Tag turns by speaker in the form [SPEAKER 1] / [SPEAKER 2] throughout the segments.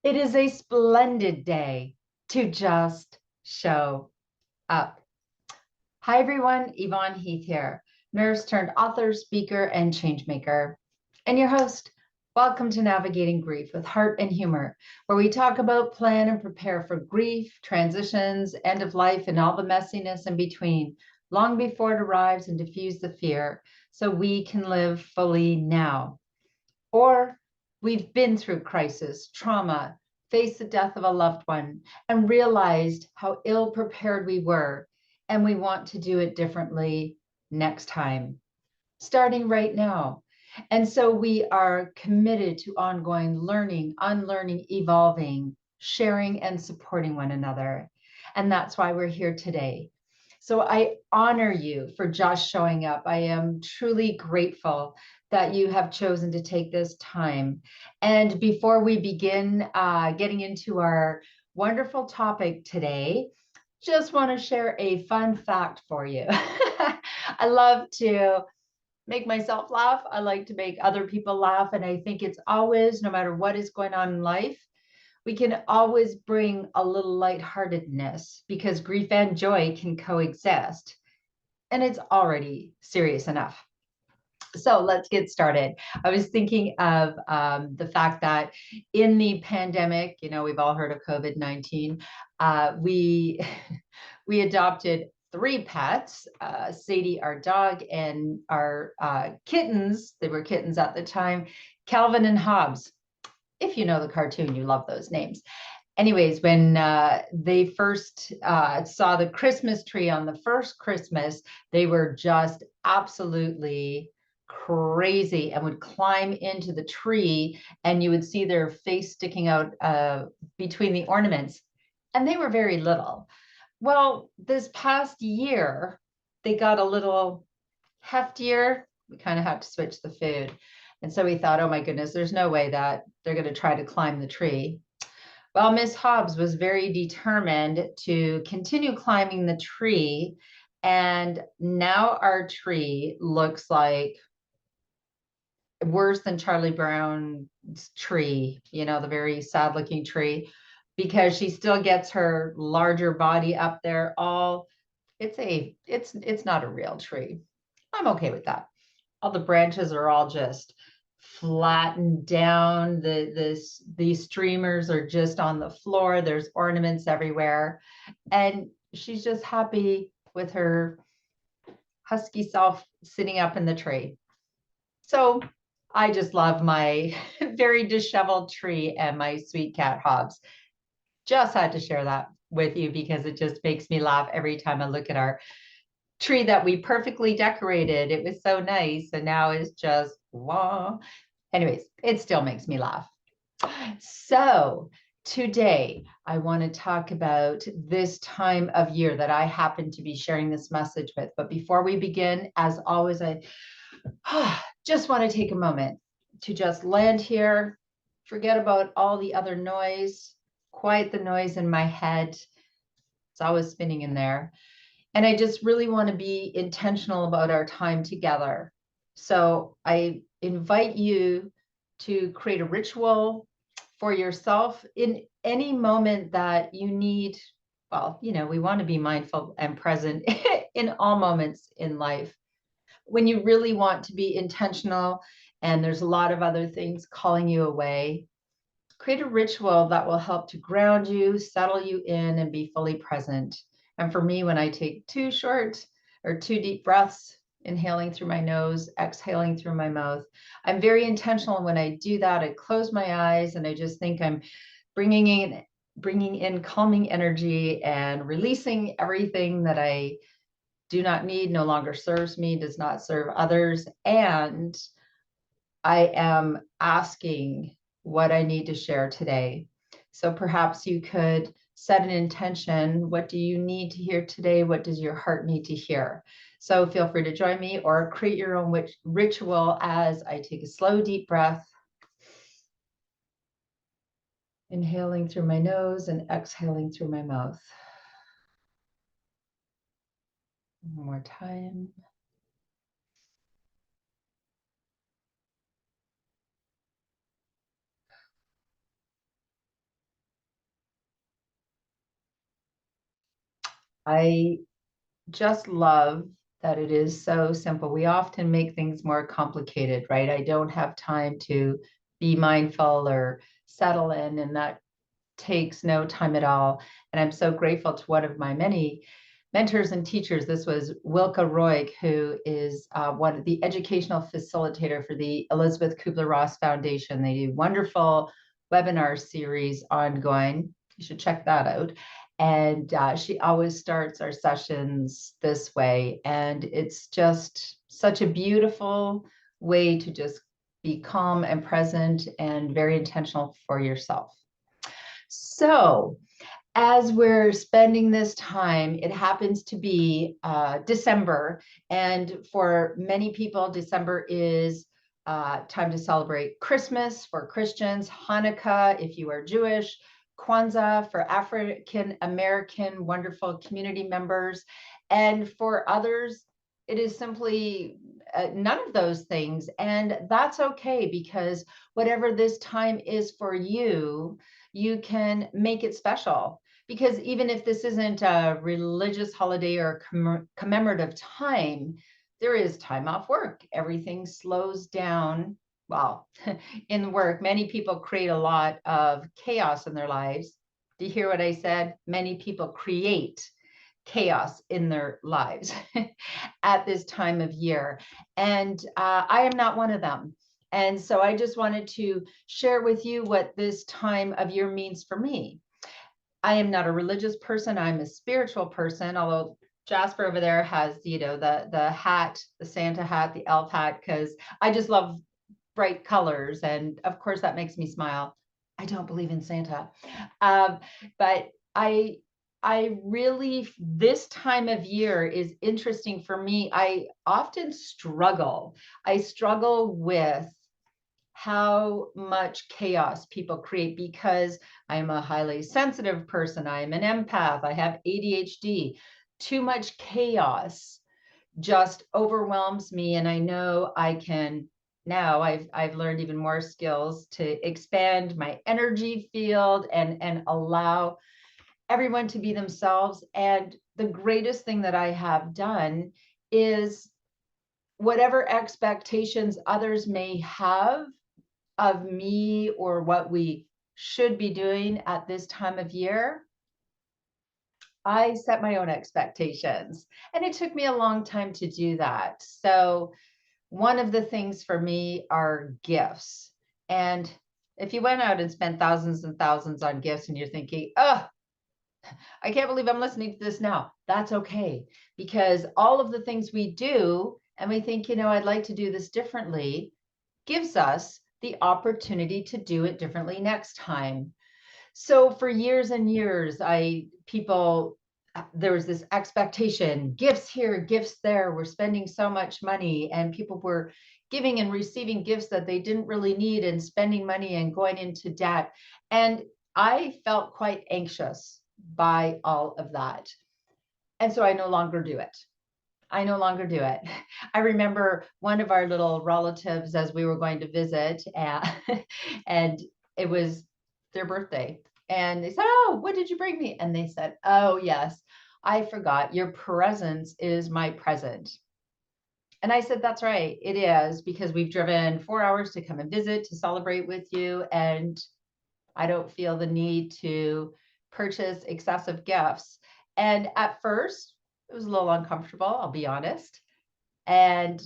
[SPEAKER 1] It is a splendid day to just show up. Hi, everyone. Yvonne Heath here, nurse turned author, speaker, and changemaker, and your host. Welcome to Navigating Grief with Heart and Humor, where we talk about, plan, and prepare for grief, transitions, end of life, and all the messiness in between, long before it arrives, and diffuse the fear so we can live fully now. Or we've been through crisis, trauma, faced the death of a loved one, and realized how ill prepared we were, and we want to do it differently next time, starting right now. And so we are committed to ongoing learning, unlearning, evolving, sharing, and supporting one another. And that's why we're here today. So I honor you for just showing up. I am truly grateful that you have chosen to take this time. And before we begin getting into our wonderful topic today, just want to share a fun fact for you. I love to make myself laugh. I like to make other people laugh. And I think it's always, no matter what is going on in life, we can always bring a little lightheartedness because grief and joy can coexist. And it's already serious enough. So let's get started. I was thinking of the fact that in the pandemic, we've all heard of COVID-19. We we adopted 3 pets, Sadie, our dog, and our kittens. They were kittens at the time, Calvin and Hobbes. If you know the cartoon, you love those names. Anyways, when they first saw the Christmas tree on the first Christmas, they were just absolutely crazy and would climb into the tree, and you would see their face sticking out between the ornaments. And they were very little. Well, this past year, they got a little heftier. We kind of had to switch the food. And so we thought, oh my goodness, there's no way that they're going to try to climb the tree. Well, Miss Hobbs was very determined to continue climbing the tree. And now our tree looks like worse than Charlie Brown's tree, the very sad looking tree, because she still gets her larger body up there. It's not a real tree. I'm okay with that. All the branches are all just flattened down. These streamers are just on the floor. There's ornaments everywhere. And she's just happy with her husky self sitting up in the tree. So I just love my very disheveled tree and my sweet cat Hobbs. Just had to share that with you because it just makes me laugh every time I look at our tree that we perfectly decorated. It was so nice. And now it's just, wow. Anyways, it still makes me laugh. So today I want to talk about this time of year that I happen to be sharing this message with. But before we begin, as always, I just want to take a moment to just land here, forget about all the other noise, quiet the noise in my head. It's always spinning in there. And I just really want to be intentional about our time together. So I invite you to create a ritual for yourself in any moment that you need. Well, we want to be mindful and present in all moments in life. When you really want to be intentional and there's a lot of other things calling you away, create a ritual that will help to ground you, settle you in, and be fully present. And for me, when I take 2 deep breaths, inhaling through my nose, exhaling through my mouth, I'm very intentional. When I do that, I close my eyes and I just think I'm bringing in calming energy and releasing everything that I do not need, no longer serves me, does not serve others. And I am asking what I need to share today. So perhaps you could set an intention. What do you need to hear today? What does your heart need to hear? So feel free to join me or create your own ritual as I take a slow, deep breath, inhaling through my nose and exhaling through my mouth. One more time. I just love that it is so simple. We often make things more complicated, right? I don't have time to be mindful or settle in, and that takes no time at all. And I'm so grateful to one of my many mentors and teachers. This was Wilka Roig, who is one of the educational facilitator for the Elizabeth Kubler-Ross Foundation. They do wonderful webinar series ongoing. You should check that out. And she always starts our sessions this way. And it's just such a beautiful way to just be calm and present and very intentional for yourself. So, as we're spending this time, it happens to be December. And for many people, December is time to celebrate Christmas for Christians, Hanukkah if you are Jewish, Kwanzaa for African American wonderful community members. And for others, it is simply none of those things. And that's okay, because whatever this time is for you, you can make it special. Because even if this isn't a religious holiday or commemorative time, there is time off work. Everything slows down. Well, in work, many people create a lot of chaos in their lives. Do you hear what I said? Many people create chaos in their lives at this time of year. And I am not one of them. And so I just wanted to share with you what this time of year means for me. I am not a religious person. I'm a spiritual person, although Jasper over there has, the hat, the Santa hat, the elf hat, because I just love bright colors. And of course, that makes me smile. I don't believe in Santa. But I really, this time of year is interesting for me. I often struggle. I struggle with how much chaos people create, because I'm a highly sensitive person. I am an empath. I have ADHD. Too much chaos just overwhelms me. And I know I can now, I've learned even more skills to expand my energy field and allow everyone to be themselves. And the greatest thing that I have done is whatever expectations others may have of me or what we should be doing at this time of year, I set my own expectations. And it took me a long time to do that. So one of the things for me are gifts. And if you went out and spent thousands and thousands on gifts and you're thinking, oh, I can't believe I'm listening to this now, that's okay. Because all of the things we do, and we think, I'd like to do this differently, gives us the opportunity to do it differently next time. So for years and years, there was this expectation, gifts here, gifts there. We're spending so much money, and people were giving and receiving gifts that they didn't really need and spending money and going into debt. And I felt quite anxious by all of that. And so I no longer do it. I no longer do it. I remember one of our little relatives as we were going to visit, and it was their birthday. And they said, oh, what did you bring me? And they said, oh, yes, I forgot. Your presence is my present. And I said, that's right. It is, because we've driven 4 hours to come and visit, to celebrate with you. And I don't feel the need to purchase excessive gifts. And at first, it was a little uncomfortable, I'll be honest. And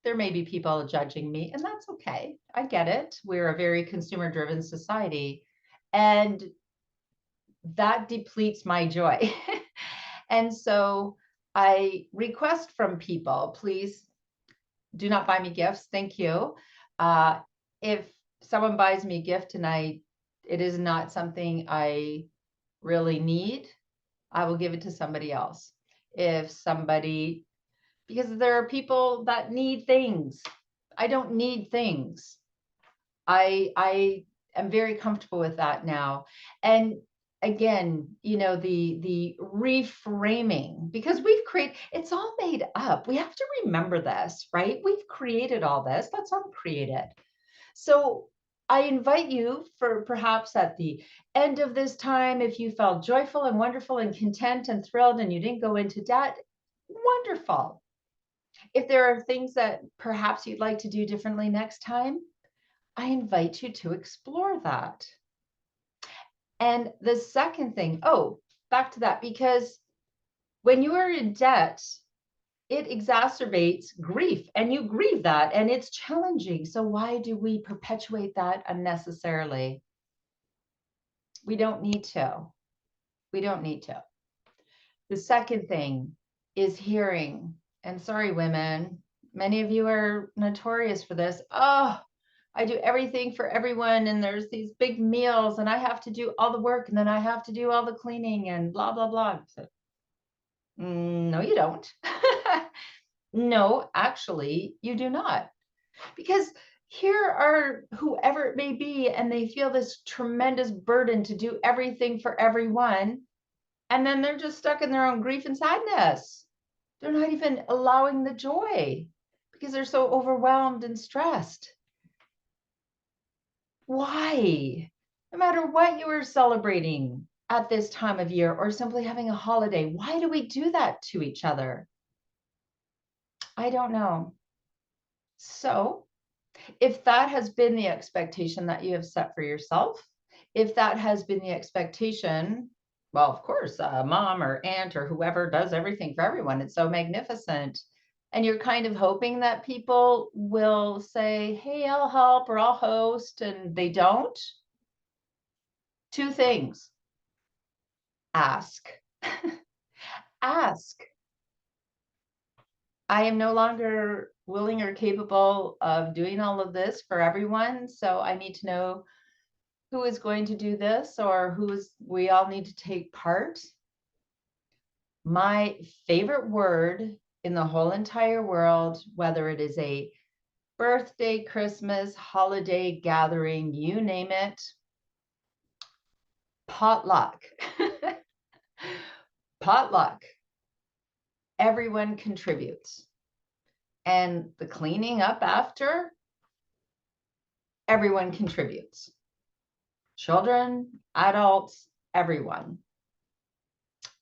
[SPEAKER 1] there may be people judging me, and that's okay. I get it. We're a very consumer-driven society, and that depletes my joy. And so I request from people, please do not buy me gifts. Thank you. If someone buys me a gift and it is not something I really need, I will give it to somebody else. Because there are people that need things. I don't need things. I am very comfortable with that now. And again, the reframing, because it's all made up. We have to remember this, right? We've created all this. Let's uncreate it. So I invite you for perhaps at the end of this time, if you felt joyful and wonderful and content and thrilled and you didn't go into debt, wonderful. If there are things that perhaps you'd like to do differently next time, I invite you to explore that. And the second thing, back to that, because when you are in debt, it exacerbates grief and you grieve that and it's challenging. So why do we perpetuate that unnecessarily? We don't need to. We don't need to. The second thing is hearing. And sorry, women, many of you are notorious for this. Oh, I do everything for everyone, and there's these big meals, and I have to do all the work, and then I have to do all the cleaning, and blah, blah, blah. So, no, you don't. No, actually, you do not. Because here are whoever it may be, and they feel this tremendous burden to do everything for everyone. And then they're just stuck in their own grief and sadness. They're not even allowing the joy because they're so overwhelmed and stressed. Why? No matter what you are celebrating at this time of year or simply having a holiday, why do we do that to each other? I don't know. So if that has been the expectation that you have set for yourself, if that has been the expectation, well, of course, mom or aunt or whoever does everything for everyone. It's so magnificent. And you're kind of hoping that people will say, hey, I'll help or I'll host, and they don't. Two things. Ask. Ask. I am no longer willing or capable of doing all of this for everyone. So I need to know who is going to do this or we all need to take part. My favorite word in the whole entire world, whether it is a birthday, Christmas, holiday, gathering, you name it, potluck. Potluck. Everyone contributes. And the cleaning up after, everyone contributes. Children, adults, everyone.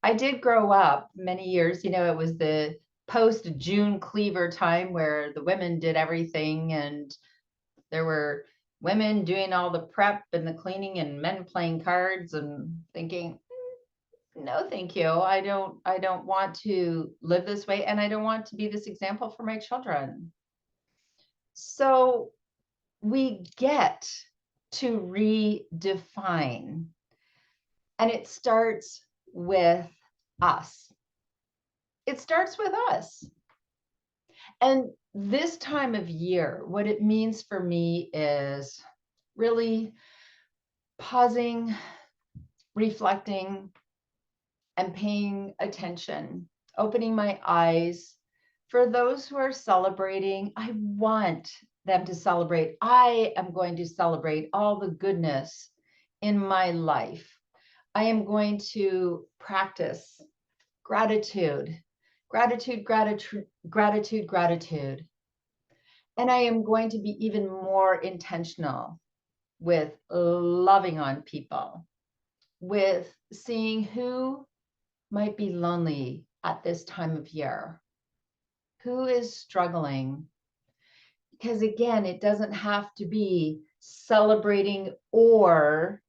[SPEAKER 1] I did grow up many years, it was the post-June Cleaver time where the women did everything and there were women doing all the prep and the cleaning and men playing cards and thinking, no, thank you. I don't want to live this way and I don't want to be this example for my children. So we get to redefine, and it starts with us. It starts with us. And this time of year, what it means for me is really pausing, reflecting, and paying attention, opening my eyes. For those who are celebrating, I want them to celebrate. I am going to celebrate all the goodness in my life. I am going to practice gratitude, gratitude, gratitude, gratitude, gratitude. And I am going to be even more intentional with loving on people, with seeing who might be lonely at this time of year, who is struggling. Because again, it doesn't have to be celebrating or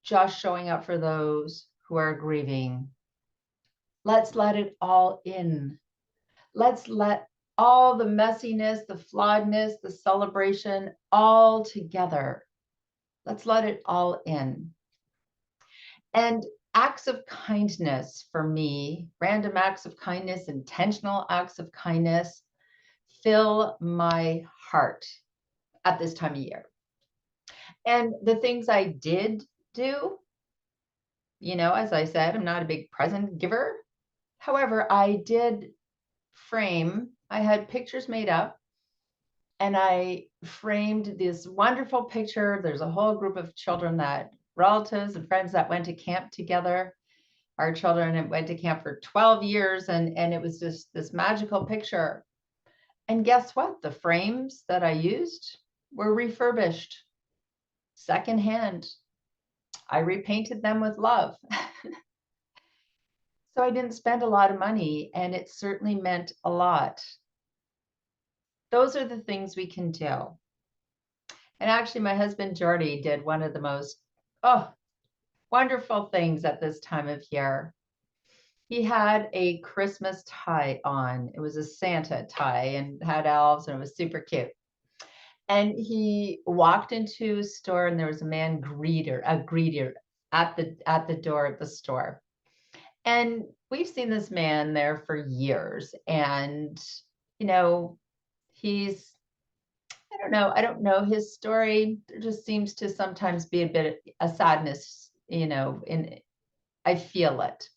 [SPEAKER 1] just showing up for those who are grieving. Let's let it all in. Let's let all the messiness, the flawedness, the celebration all together. Let's let it all in. And acts of kindness for me, random acts of kindness, intentional acts of kindness, fill my heart at this time of year. And the things I did do, as I said, I'm not a big present giver. However, I did frame, I had pictures made up and I framed this wonderful picture. There's a whole group of children relatives and friends that went to camp together. Our children went to camp for 12 years and it was just this magical picture. And guess what? The frames that I used were refurbished. secondhand. I repainted them with love. So I didn't spend a lot of money, and it certainly meant a lot. Those are the things we can do. And actually, my husband Jordy did one of the most wonderful things at this time of year. He had a Christmas tie on. It was a Santa tie and had elves, and it was super cute. And he walked into a store, and there was a greeter at the door of the store. And we've seen this man there for years. And, you know, I don't know his story. There just seems to sometimes be a bit of a sadness, I feel it.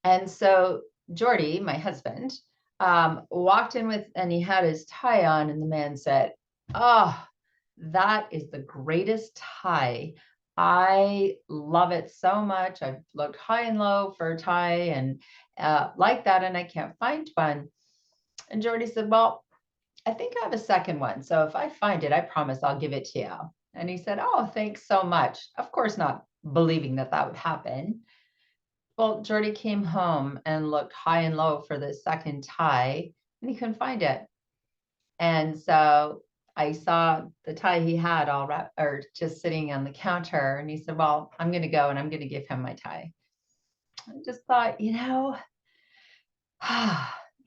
[SPEAKER 1] And so Jordy, my husband, walked in and he had his tie on, and the man said, "Oh, that is the greatest tie. I love it so much. I've looked high and low for a tie and like that, and I can't find one." And Jordy said, "Well, I think I have a second one. So if I find it, I promise I'll give it to you." And he said, "Oh, thanks so much." Of course, not believing that would happen. Well, Jordy came home and looked high and low for the second tie, and he couldn't find it. And so I saw the tie he had all wrapped or just sitting on the counter. And he said, "Well, I'm going to go and I'm going to give him my tie." I just thought,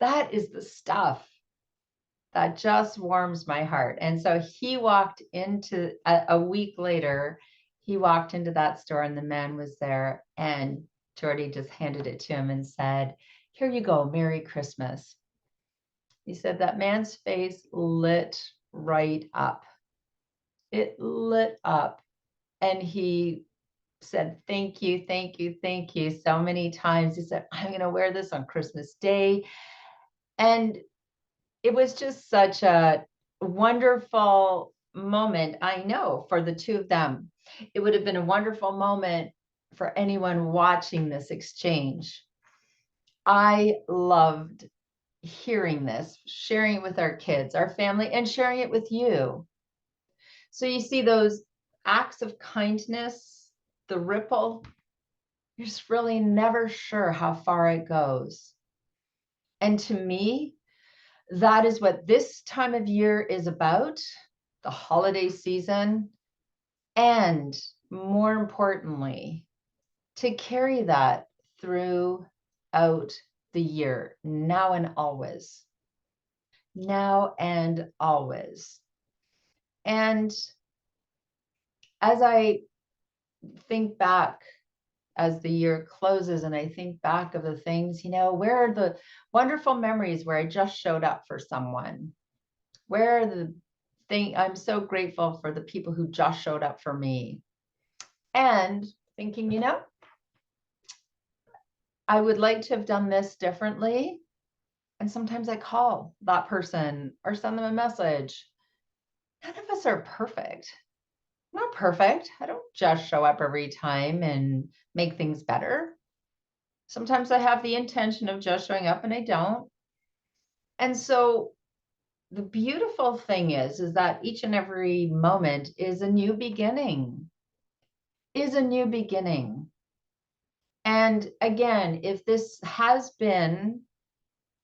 [SPEAKER 1] that is the stuff that just warms my heart. And so he walked into a week later, he walked into that store, and the man was there, and Jordy just handed it to him and said, "Here you go. Merry Christmas." He said that man's face lit right up. It lit up. And he said, "Thank you, thank you, thank you," so many times. He said, "I'm going to wear this on Christmas Day." And it was just such a wonderful moment, I know, for the two of them. It would have been a wonderful moment for anyone watching this exchange. I loved hearing this, sharing it with our kids, our family, and sharing it with you. So you see those acts of kindness, the ripple, you're just really never sure how far it goes. And to me, that is what this time of year is about, the holiday season, and more importantly, to carry that throughout the year, now and always. Now and always. And as I think back, as the year closes, and I think back of the things, where are the wonderful memories where I just showed up for someone? Where are the thing? I'm so grateful for the people who just showed up for me. And thinking, I would like to have done this differently. And sometimes I call that person or send them a message. None of us are perfect. I'm not perfect. I don't just show up every time and make things better. Sometimes I have the intention of just showing up and I don't. And so the beautiful thing is that each and every moment is a new beginning, And again, if this has been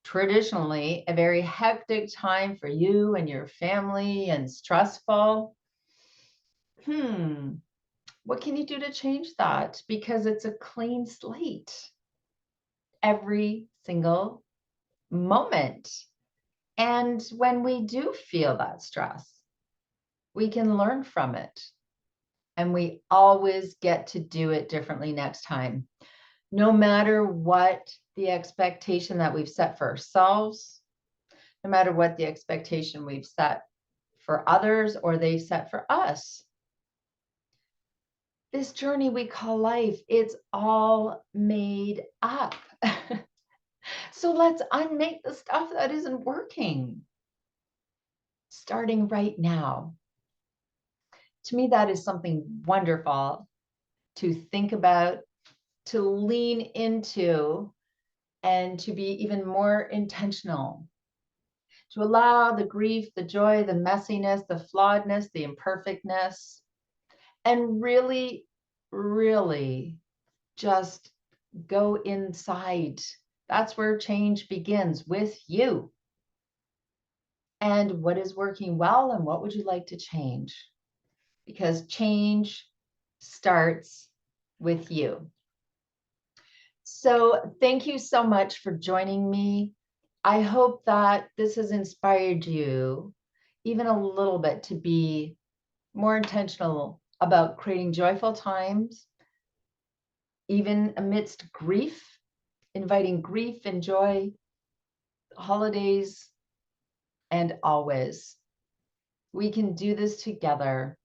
[SPEAKER 1] traditionally a very hectic time for you and your family and stressful, what can you do to change that? Because it's a clean slate every single moment. And when we do feel that stress, we can learn from it. And we always get to do it differently next time. No matter what the expectation that we've set for ourselves, no matter what the expectation we've set for others or they've set for us. This journey we call life, it's all made up. So let's unmake the stuff that isn't working, starting right now. To me, that is something wonderful to think about, to lean into, and to be even more intentional, to allow the grief, the joy, the messiness, the flawedness, the imperfectness, and really, really just go inside. That's where change begins, with you. And what is working well, and what would you like to change? Because change starts with you. So thank you so much for joining me. I hope that this has inspired you even a little bit to be more intentional about creating joyful times, even amidst grief, inviting grief and joy, holidays, and always. We can do this together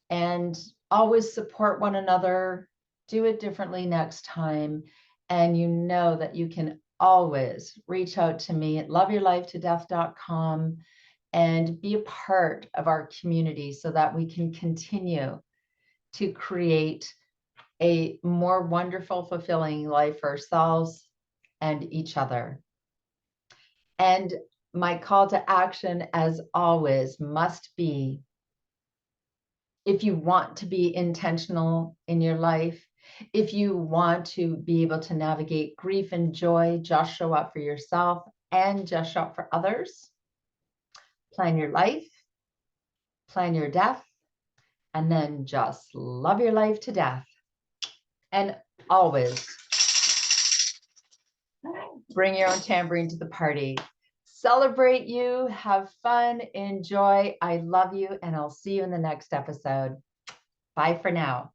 [SPEAKER 1] and always support one another. Do it differently next time. And you know that you can always reach out to me at loveyourlifetodeath.com and be a part of our community so that we can continue to create a more wonderful, fulfilling life for ourselves and each other. And my call to action, as always, must be, if you want to be intentional in your life, if you want to be able to navigate grief and joy, just show up for yourself and just show up for others. Plan your life, plan your death, and then just love your life to death. And always bring your own tambourine to the party. Celebrate you, have fun, enjoy. I love you, and I'll see you in the next episode. Bye for now.